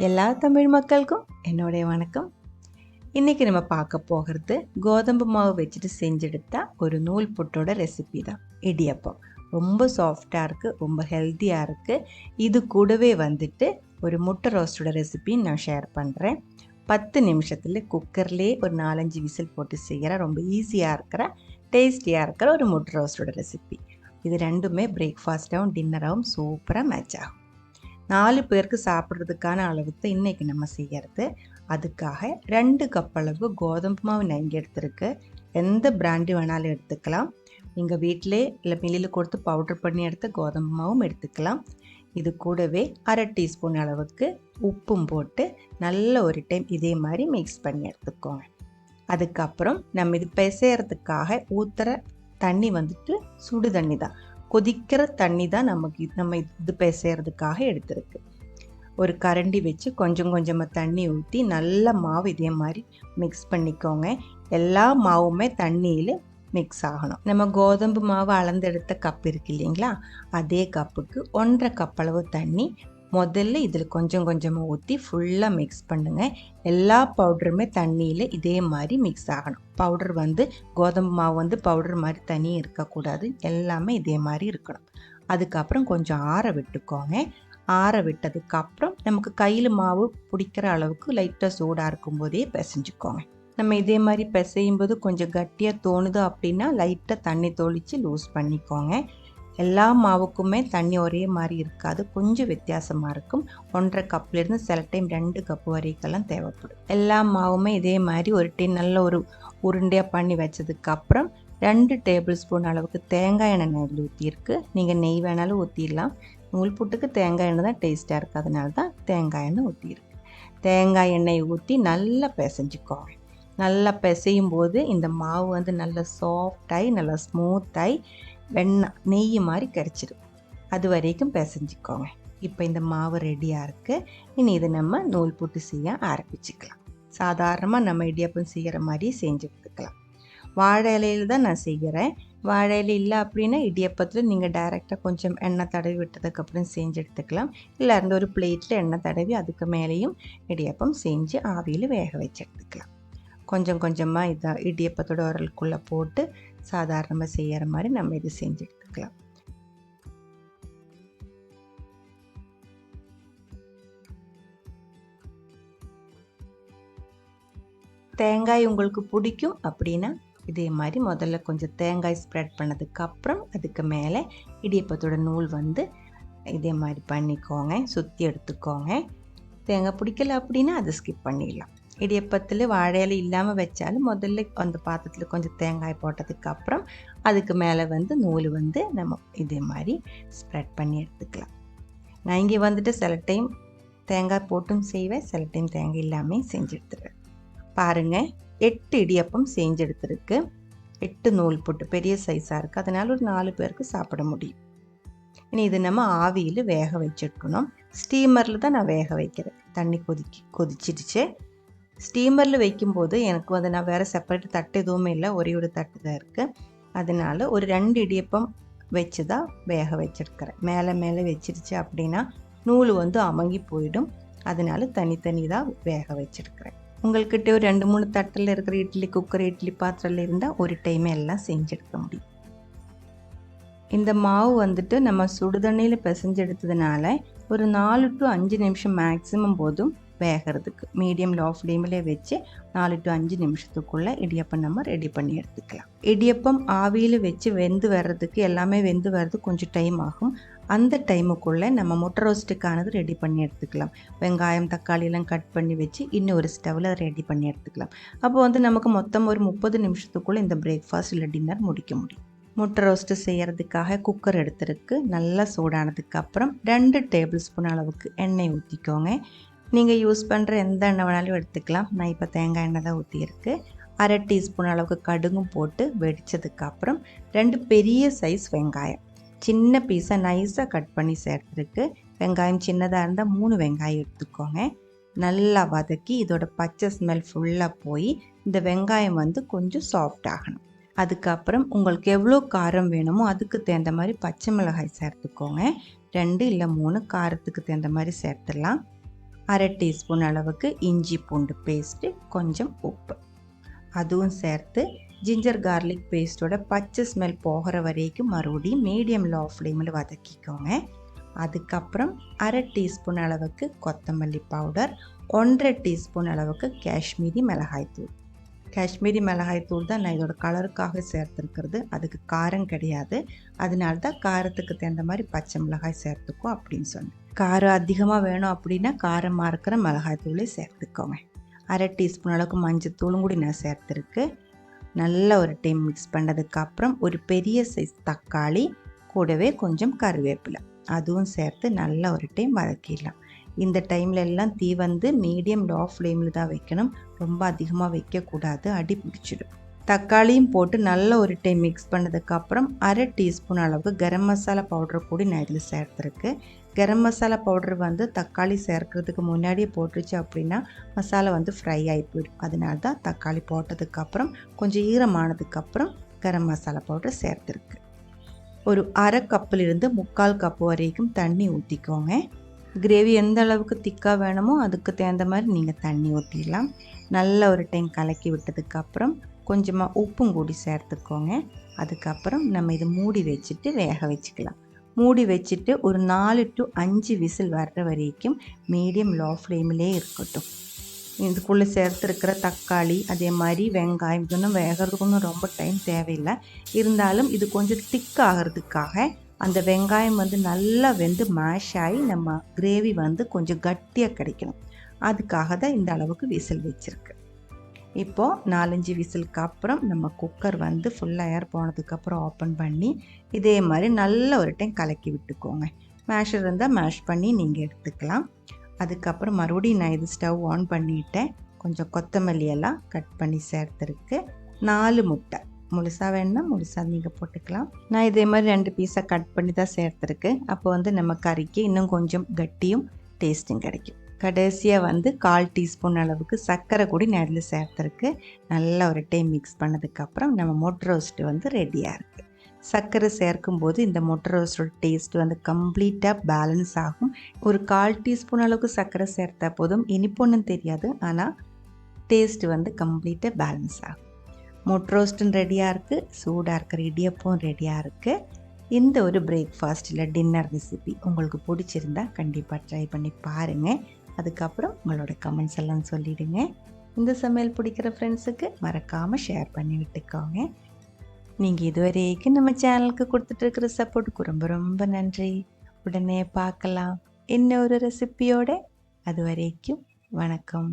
எல்லா தமிழ் மக்களுக்கும் என்னுடைய வணக்கம். இன்றைக்கி நம்ம பார்க்க போகிறது கோதம்பு மாவு வச்சுட்டு செஞ்செடுத்தா ஒரு நூல் புட்டோட ரெசிபி தான் இடியப்பம். ரொம்ப சாஃப்டாக இருக்குது, ரொம்ப ஹெல்த்தியாக இருக்குது. இது கூடவே வந்துட்டு ஒரு முட்டை ரோஸ்டோட ரெசிபின்னு நான் ஷேர் பண்ணுறேன். 10 நிமிஷத்தில் குக்கர்லேயே ஒரு 4-5 விசில் போட்டு செய்கிற ரொம்ப ஈஸியாக இருக்கிற டேஸ்டியாக இருக்கிற ஒரு முட்டை ரோஸ்டோட ரெசிபி. இது ரெண்டுமே பிரேக்ஃபாஸ்ட்டாகவும் டின்னராகவும் சூப்பராக மேட்ச் ஆகும். 4 பேருக்கு சாப்பிட்றதுக்கான அளவுக்கு இன்றைக்கி நம்ம செய்கிறது. அதுக்காக 2 கப் அளவு கோதம்பு மாவு நான் இங்கே எடுத்துருக்கு. எந்த பிராண்டு வேணாலும் எடுத்துக்கலாம். நீங்கள் வீட்டிலே இல்லை மில்லில் கொடுத்து பவுட்ரு பண்ணி எடுத்த கோதம்பு மாவும் எடுத்துக்கலாம். இது கூடவே 1/2 டீஸ்பூன் அளவுக்கு உப்பும் போட்டு நல்ல ஒரு டைம் இதே மாதிரி மிக்ஸ் பண்ணி எடுத்துக்கோங்க. அதுக்கப்புறம் நம்ம இது பிசையறதுக்காக ஊற்றுற தண்ணி வந்துட்டு சுடு தண்ணி தான், கொதிக்கிற தண்ணி தான் நம்ம இது பிசையறதுக்காக எடுத்துருக்கு. ஒரு கரண்டி வச்சு கொஞ்சம் கொஞ்சமாக தண்ணி ஊற்றி நல்ல மாவு இதே மாதிரி மிக்ஸ் பண்ணிக்கோங்க. எல்லா மாவுமே தண்ணியில் மிக்ஸ் ஆகணும். நம்ம கோதம்பு மாவு அளந்தெடுத்த கப் இருக்கு இல்லைங்களா, அதே கப்புக்கு 1.5 கப் அளவு தண்ணி முதல்ல இதில் கொஞ்சம் கொஞ்சமாக ஊற்றி ஃபுல்லாக மிக்ஸ் பண்ணுங்கள். எல்லா பவுடருமே தண்ணியில் இதே மாதிரி மிக்ஸ் ஆகணும். பவுடர் கோதம்பு மாவு பவுடர் மாதிரி தனி இருக்கக்கூடாது, எல்லாமே இதே மாதிரி இருக்கணும். அதுக்கப்புறம் கொஞ்சம் ஆற விட்டுக்கோங்க. ஆற விட்டதுக்கப்புறம் நமக்கு கையில் மாவு பிடிக்கிற அளவுக்கு லைட்டாக சூடாக இருக்கும்போதே பிசைஞ்சுக்கோங்க. நம்ம இதே மாதிரி பிசையும் போது கொஞ்சம் கட்டியாக தோணுது அப்படின்னா லைட்டாக தண்ணி தொளித்து லூஸ் பண்ணிக்கோங்க. எல்லா மாவுக்குமே தண்ணி ஒரே மாதிரி இருக்காது, கொஞ்சம் வித்தியாசமாக இருக்கும். 1.5 கப்லேருந்து சில டைம் 2 கப் வரைக்கெல்லாம் தேவைப்படும். எல்லா மாவுமே இதே மாதிரி ஒரு நல்ல ஒரு உருண்டையாக பண்ணி வச்சதுக்கப்புறம் 2 டேபிள் ஸ்பூன் அளவுக்கு தேங்காய் எண்ணெய் நெல் ஊற்றிருக்கு. நீங்கள் நெய் வேணாலும் ஊற்றிடலாம். நூல் புட்டுக்கு தேங்காய் எண்ணெய் தான் டேஸ்ட்டாக இருக்குது, அதனால தான் தேங்காய் எண்ணெய் ஊற்றிருக்கு. தேங்காய் எண்ணெய் ஊற்றி நல்லா பிசைஞ்சுக்கோங்க. நல்லா பிசையும் போது இந்த மாவு நல்லா சாஃப்டாகி நல்லா ஸ்மூத்தாகி நெய் மாதிரி கிடச்சிடும். அது வரைக்கும் பிசைஞ்சிக்கோங்க. இப்போ இந்த மாவு ரெடியாக இருக்குது. இனி இதை நம்ம நூல் புட்டு செய்ய ஆரம்பிச்சுக்கலாம். சாதாரணமாக நம்ம இடியாப்பம் செய்கிற மாதிரி செஞ்சு எடுத்துக்கலாம். வாழை இலையில் தான் நான் செய்கிறேன். வாழை இலை இல்லை அப்படின்னா இடியப்பத்தில் நீங்கள் டைரெக்டாக கொஞ்சம் எண்ணெய் தடவி விட்டதுக்கப்புறம் செஞ்சு எடுத்துக்கலாம். இல்லை ஒரு பிளேட்டில் எண்ணெய் தடவி அதுக்கு மேலேயும் இடியப்பம் செஞ்சு ஆவியில் வேக வச்சு எடுத்துக்கலாம். கொஞ்சம் கொஞ்சமாக இடியப்பத்தோட உரலுக்குள்ளே போட்டு சாதாரணமாக செய்கிற மாதிரி நம்ம இது செஞ்சு எடுத்துக்கலாம். தேங்காய் உங்களுக்கு பிடிக்கும் அப்படின்னா இதே மாதிரி முதல்ல கொஞ்சம் தேங்காய் ஸ்ப்ரெட் பண்ணதுக்கப்புறம் அதுக்கு மேலே இடியப்பத்தோட நூல் இதே மாதிரி பண்ணிக்கோங்க, சுற்றி எடுத்துக்கோங்க. தேங்காய் பிடிக்கல அப்படின்னா அதை ஸ்கிப் பண்ணிடலாம். இடியப்பத்தில் வாழை இலை இல்லாமல் வச்சாலும் முதல்ல அந்த பாத்திரத்தில் கொஞ்சம் தேங்காய் போட்டதுக்கப்புறம் அதுக்கு மேலே நூல் நம்ம இதே மாதிரி ஸ்ப்ரெட் பண்ணி எடுத்துக்கலாம். நான் இங்கே சில டைம் தேங்காய் போட்டும் செய்வேன், சில டைம் தேங்காய் இல்லாமல் செஞ்சு எடுத்துருவேன். பாருங்கள், 8 இடியப்பம் செஞ்சு எடுத்துருக்கு. 8 நூல் போட்டு பெரிய சைஸாக இருக்குது, அதனால ஒரு 4 பேருக்கு சாப்பிட முடியும். இனி இது நம்ம ஆவியில் வேக வச்சுருக்கணும். ஸ்டீமரில் தான் நான் வேக வைக்கிறேன். தண்ணி கொதிச்சிடுச்சு. ஸ்டீமரில் வைக்கும்போது எனக்கு நான் வேறு செப்பரேட் தட்டு எதுவுமே இல்லை, ஒரே ஒரு தட்டு தான் இருக்குது. அதனால் ஒரு 2 இடியப்பம் வச்சு தான் வேக வச்சுருக்கிறேன். மேலே வச்சிருச்சு அப்படின்னா நூல் அமங்கி போயிடும். அதனால தனித்தனி தான் வேக வச்சுருக்கிறேன். உங்கள்கிட்ட ஒரு 2-3 தட்டில் இருக்கிற இட்லி குக்கர், இட்லி பாத்திரத்தில் இருந்தால் ஒரு டைமே எல்லாம் செஞ்செடுக்க முடியும். இந்த மாவு நம்ம சுடுதண்ணியில் பிசைஞ்சு எடுத்ததுனால ஒரு 4 to 5 நிமிஷம் மேக்ஸிமம் போதும் வேகிறதுக்கு. மீடியம் லோ ஃப்ளேமில் வச்சு 4 to 5 நிமிஷத்துக்குள்ளே இடியப்பம் நம்ம ரெடி பண்ணி எடுத்துக்கலாம். இடியப்பம் ஆவியில் வச்சு வெந்து வர்றதுக்கு எல்லாமே வெந்து வர்றதுக்கு கொஞ்சம் டைம் ஆகும். அந்த டைமுக்குள்ளே நம்ம முட்டை ரோஸ்ட்டுக்கானது ரெடி பண்ணி எடுத்துக்கலாம். வெங்காயம் தக்காளியெல்லாம் கட் பண்ணி வச்சு இன்னொரு ஸ்டவ்வில் ரெடி பண்ணி எடுத்துக்கலாம். அப்போ நமக்கு மொத்தம் ஒரு 30 நிமிஷத்துக்குள்ளே இந்த பிரேக்ஃபாஸ்ட் இல்லை டின்னர் முடிக்க முடியும். முட்டை ரோஸ்ட்டு செய்கிறதுக்காக குக்கர் எடுத்துருக்கு. நல்லா சூடானதுக்கப்புறம் 2 டேபிள் ஸ்பூன் அளவுக்கு எண்ணெய் ஊற்றிக்கோங்க. நீங்கள் யூஸ் பண்ணுற எந்த எண்ணெய் வேணாலும் எடுத்துக்கலாம். நான் இப்போ தேங்காய் எண்ணெய் தான் ஊற்றியிருக்கு. 1/2 டீஸ்பூன் அளவுக்கு கடுகும் போட்டு வெடித்ததுக்கப்புறம் 2 பெரிய சைஸ் வெங்காயம் சின்ன பீஸாக நைஸாக கட் பண்ணி சேர்த்துருக்கு. வெங்காயம் சின்னதாக இருந்தால் 3 வெங்காயம் எடுத்துக்கோங்க. நல்லா வதக்கி இதோட பச்சை ஸ்மெல் ஃபுல்லாக போய் இந்த வெங்காயம் கொஞ்சம் சாஃப்ட் ஆகணும். அதுக்கப்புறம் உங்களுக்கு எவ்வளோ காரம் வேணுமோ அதுக்கு தகுந்த மாதிரி பச்சை மிளகாய் சேர்த்துக்கோங்க. 2 இல்லை 3 காரத்துக்கு தகுந்த மாதிரி சேர்த்துடலாம். 1/2 டீஸ்பூன் அளவுக்கு இஞ்சி பூண்டு பேஸ்ட்டு, கொஞ்சம் உப்பு. அதுவும் சேர்த்து ஜிஞ்சர் கார்லிக் பேஸ்ட்டோட பச்சை ஸ்மெல் போகிற வரைக்கும் மறுபடியும் மீடியம் லோ ஃப்ளேமில் வதக்கிக்கோங்க. அதுக்கப்புறம் 1/2 டீஸ்பூன் அளவுக்கு கொத்தமல்லி பவுடர், 1/2 டீஸ்பூன் அளவுக்கு காஷ்மீரி மிளகாய்த்தூள். காஷ்மீரி மிளகாய்த்தூள் தான் நான் இதோட கலருக்காக சேர்த்துருக்கிறது. அதுக்கு காரம் கிடையாது. அதனால தான் காரத்துக்கு தகுந்த மாதிரி பச்சை மிளகாய் சேர்த்துக்கோ அப்படின்னு சொன்னேன். காரம் அதிகமாக வேணும் அப்படின்னா காரமாக இருக்கிற மிளகாய்த்தூளே சேர்த்துக்கோங்க. 1/2 டீஸ்பூன் அளவுக்கு மஞ்சத்தூளும் கூட நான் சேர்த்துருக்கு. நல்ல ஒரு டைம் மிக்ஸ் பண்ணதுக்கப்புறம் ஒரு பெரிய சைஸ் தக்காளி, கூடவே கொஞ்சம் கருவேப்பிலை அதுவும் சேர்த்து நல்ல ஒரு டைம் வதக்கிடலாம். இந்த டைமில் எல்லாம் தீ வந்து மீடியம் லோ ஃப்ளேமில் தான் வைக்கணும். ரொம்ப அதிகமாக வைக்கக்கூடாது, அடி பிடிச்சிடும். தக்காளியும் போட்டு நல்ல ஒரு டைம் மிக்ஸ் பண்ணதுக்கப்புறம் 1/2 டீஸ்பூன் அளவுக்கு கரம் மசாலா பவுடர் கூட நான் இதில் சேர்த்துருக்கு. கரம் மசாலா பவுடர் வந்து தக்காளி சேர்க்கிறதுக்கு முன்னாடியே போட்டுருச்சு அப்படின்னா மசாலா வந்து ஃப்ரை ஆகி போயிடும். அதனால தான் தக்காளி போட்டதுக்கப்புறம் கொஞ்சம் ஈரமானதுக்கப்புறம் கரம் மசாலா பவுடர் சேர்த்துருக்கு. ஒரு 1/2 கப்பிலிருந்து 3/4 கப்பு வரைக்கும் தண்ணி ஊற்றிக்கோங்க. கிரேவி எந்த அளவுக்கு திக்காக வேணுமோ அதுக்கு தகுந்த மாதிரி நீங்கள் தண்ணி ஊற்றிடலாம். நல்ல ஒரு டைம் கலக்கி விட்டதுக்கப்புறம் கொஞ்சமாக உப்பும் கூடி சேர்த்துக்கோங்க. அதுக்கப்புறம் நம்ம இதை மூடி வச்சுட்டு வேக வச்சுக்கலாம். மூடி வச்சுட்டு ஒரு 4 to 5 விசில் வர்ற வரைக்கும் மீடியம் லோ ஃப்ளேமிலே இருக்கட்டும். இதுக்குள்ளே சேர்த்துருக்கிற தக்காளி அதே மாதிரி வெங்காயம் இதொன்னும் வேகிறதுக்கு ஒன்றும் ரொம்ப டைம் தேவையில்லை. இருந்தாலும் இது கொஞ்சம் திக் ஆகிறதுக்காக அந்த வெங்காயம் வந்து நல்லா வெந்து மேஷ் ஆகி நம்ம கிரேவி வந்து கொஞ்சம் கட்டியாக கிடைக்கணும். அதுக்காக தான் இந்த அளவுக்கு விசில் வச்சுருக்கு. இப்போது 4-5 விசிலுக்கு அப்புறம் நம்ம குக்கர் வந்து ஃபுல்லாக ஏர் போனதுக்கப்புறம் ஓப்பன் பண்ணி இதே மாதிரி நல்ல ஒரு டைம் கலக்கி விட்டுக்கோங்க. மேஷர் இருந்தால் மேஷ் பண்ணி நீங்கள் எடுத்துக்கலாம். அதுக்கப்புறம் மறுபடியும் நான் இது ஸ்டவ் ஆன் பண்ணிவிட்டேன். கொஞ்சம் கொத்தமல்லி எல்லாம் கட் பண்ணி சேர்த்துருக்கு. 4 முட்டை முழுசாக வேணுன்னா முழுசாக நீங்கள் போட்டுக்கலாம். நான் இதே மாதிரி 2 பீஸாக கட் பண்ணி தான் சேர்த்துருக்கு. அப்போ வந்து நம்ம கறிக்கு இன்னும் கொஞ்சம் கட்டியும் டேஸ்ட்டும் கிடைக்கும். கடைசியாக வந்து 1/4 டீஸ்பூன் அளவுக்கு சர்க்கரை கூட நேரில் சேர்த்துருக்கு. நல்ல ஒரு டைம் மிக்ஸ் பண்ணதுக்கப்புறம் நம்ம முட்டை ரோஸ்ட்டு வந்து ரெடியாக இருக்குது. சர்க்கரை சேர்க்கும்போது இந்த முட்டை ரோஸ்டோட டேஸ்ட் வந்து கம்ப்ளீட்டாக பேலன்ஸ் ஆகும். ஒரு 1/4 டீஸ்பூன் அளவுக்கு சர்க்கரை சேர்த்தா போதும், இனிப்பொன்னும் தெரியாது, ஆனால் டேஸ்ட்டு வந்து கம்ப்ளீட்டாக பேலன்ஸ் ஆகும். முட்டை ரோஸ்ட்டும் ரெடியாக இருக்குது, சூடாக இருக்கிற இடியப்பம் ரெடியாக இருக்குது. இந்த ஒரு பிரேக்ஃபாஸ்ட் இல்லை டின்னர் ரெசிபி உங்களுக்கு பிடிச்சிருந்தா கண்டிப்பாக ட்ரை பண்ணி பாருங்கள். அதுக்கப்புறம் உங்களோட கமெண்ட்ஸ் எல்லாம் சொல்லிவிடுங்க. இந்த சமையல் பிடிக்கிற ஃப்ரெண்ட்ஸுக்கு மறக்காமல் ஷேர் பண்ணி விட்டுக்கோங்க. நீங்கள் இதுவரைக்கும் நம்ம சேனலுக்கு கொடுத்துட்ருக்கிற சப்போர்ட்டுக்கு ரொம்ப ரொம்ப நன்றி. உடனே பார்க்கலாம் இன்னொரு ரெசிபியோட. அது வரைக்கும் வணக்கம்.